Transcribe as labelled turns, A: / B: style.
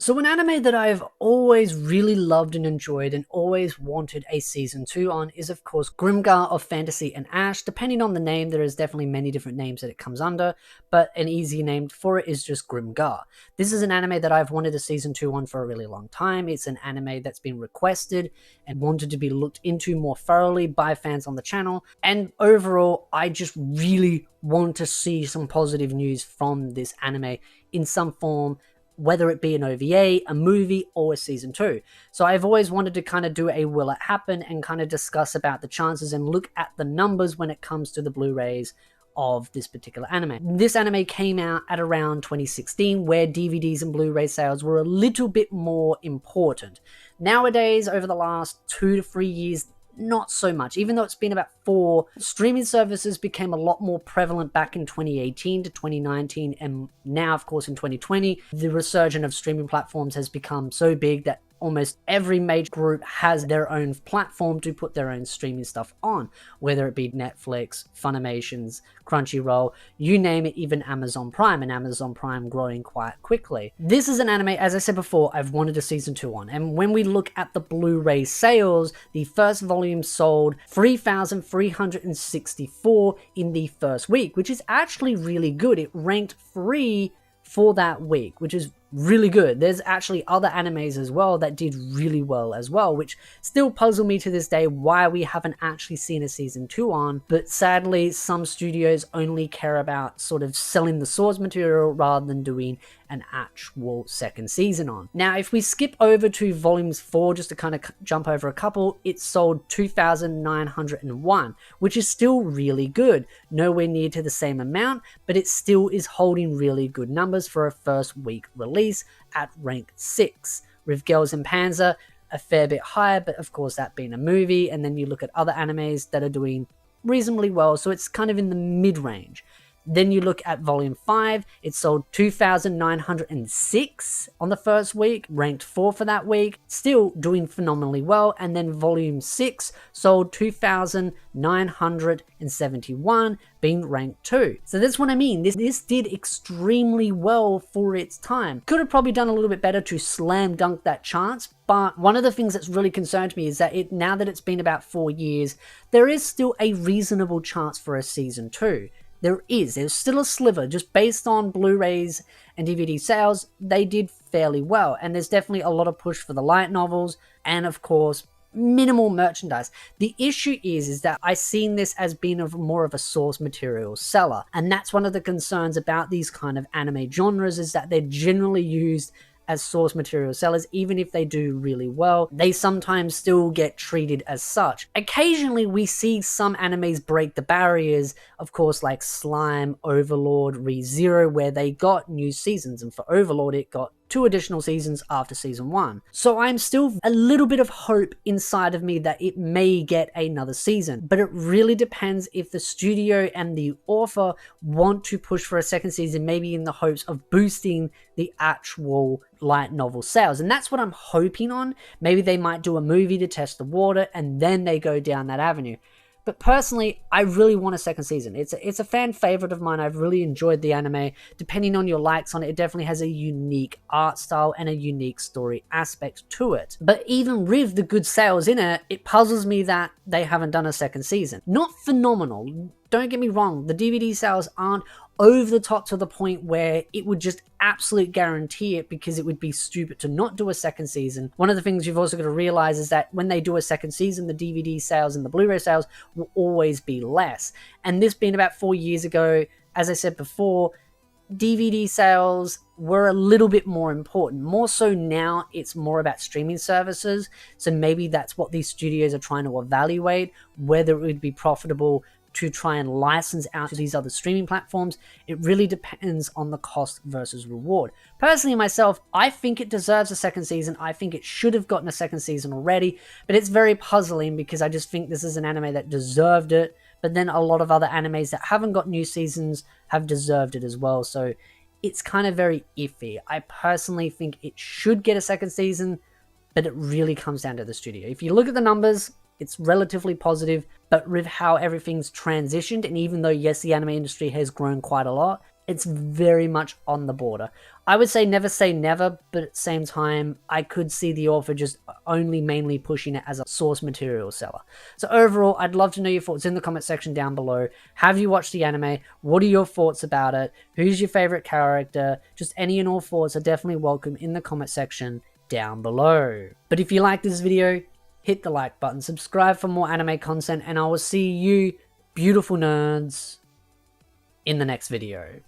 A: So an anime that I've always really loved and enjoyed and always wanted a season 2 on is of course Grimgar of Fantasy and Ash. Depending on the name, there is definitely many different names that it comes under, but an easy name for it is just Grimgar. This is an anime that I've wanted a season 2 on for a really long time. It's an anime that's been requested and wanted to be looked into more thoroughly by fans on the channel, and overall I just really want to see some positive news from this anime in some form, whether it be an OVA, a movie, or a season 2. So I've always wanted to kind of do a will it happen and kind of discuss about the chances and look at the numbers when it comes to the Blu-rays of this particular anime. This anime came out at around 2016, where DVDs and Blu-ray sales were a little bit more important. Nowadays, over the last 2 to 3 years, not so much. Even though it's been about 4, streaming services became a lot more prevalent back in 2018 to 2019, and now of course in 2020 the resurgence of streaming platforms has become so big that almost every major group has their own platform to put their own streaming stuff on, whether it be Netflix, Funimations, Crunchyroll, you name it, even Amazon Prime, and Amazon Prime growing quite quickly. This is an anime, as I said before, I've wanted a season 2 on, and when we look at the Blu-ray sales, the first volume sold 3,364 in the first week, which is actually really good. It ranked 3 for that week, which is really good. There's actually other animes as well that did really well as well, which still puzzle me to this day why we haven't actually seen a season 2 on, but sadly some studios only care about sort of selling the source material rather than doing an actual second season on. Now if we skip over to volumes 4, just to kind of jump over a couple, it sold 2,901, which is still really good. Nowhere near to the same amount, but it still is holding really good numbers for a first week release at rank 6, with Girls in Panzer a fair bit higher, but of course that being a movie, and then you look at other animes that are doing reasonably well, so it's kind of in the mid-range. Then you look at volume 5, it sold 2,906 on the first week, ranked 4 for that week, still doing phenomenally well. And then volume 6 sold 2,971, being ranked 2. So that's what I mean, this did extremely well for its time. Could have probably done a little bit better to slam dunk that chance, but one of the things that's really concerned me is that now that it's been about 4 years, there is still a reasonable chance for a season 2. There's still a sliver, just based on Blu-rays and DVD sales, they did fairly well, and there's definitely a lot of push for the light novels, and of course, minimal merchandise. The issue is that I've seen this as being more of a source material seller, and that's one of the concerns about these kind of anime genres, is that they're generally used as source material sellers. Even if they do really well, they sometimes still get treated as such. Occasionally we see some animes break the barriers, of course, like Slime, Overlord, ReZero, where they got new seasons, and for Overlord it got 2 additional seasons after season 1. So I'm still a little bit of hope inside of me that it may get another season, but it really depends if the studio and the author want to push for a second season, maybe in the hopes of boosting the actual light novel sales. And that's what I'm hoping on. Maybe they might do a movie to test the water and then they go down that avenue. But personally, I really want a second season. It's a fan favorite of mine. I've really enjoyed the anime. Depending on your likes on it, it definitely has a unique art style and a unique story aspect to it. But even with the good sales in it, it puzzles me that they haven't done a second season. Not phenomenal. Don't get me wrong, the DVD sales aren't over the top to the point where it would just absolute guarantee it, because it would be stupid to not do a second season. One of the things you've also got to realize is that when they do a second season, the DVD sales and the Blu-ray sales will always be less. And this being about 4 years ago, as I said before, DVD sales were a little bit more important. More so now, it's more about streaming services. So maybe that's what these studios are trying to evaluate, whether it would be profitable to try and license out to these other streaming platforms. It really depends on the cost versus reward. Personally, myself, I think it deserves a second season. I think it should have gotten a second season already, but it's very puzzling because I just think this is an anime that deserved it, but then a lot of other animes that haven't got new seasons have deserved it as well. So it's kind of very iffy. I personally think it should get a second season, but it really comes down to the studio. If you look at the numbers, it's relatively positive, but with how everything's transitioned, and even though, yes, the anime industry has grown quite a lot, it's very much on the border. I would say never, but at the same time, I could see the author just only mainly pushing it as a source material seller. So overall, I'd love to know your thoughts in the comment section down below. Have you watched the anime? What are your thoughts about it? Who's your favorite character? Just any and all thoughts are definitely welcome in the comment section down below. But if you like this video, hit the like button, subscribe for more anime content, and I will see you, beautiful nerds, in the next video.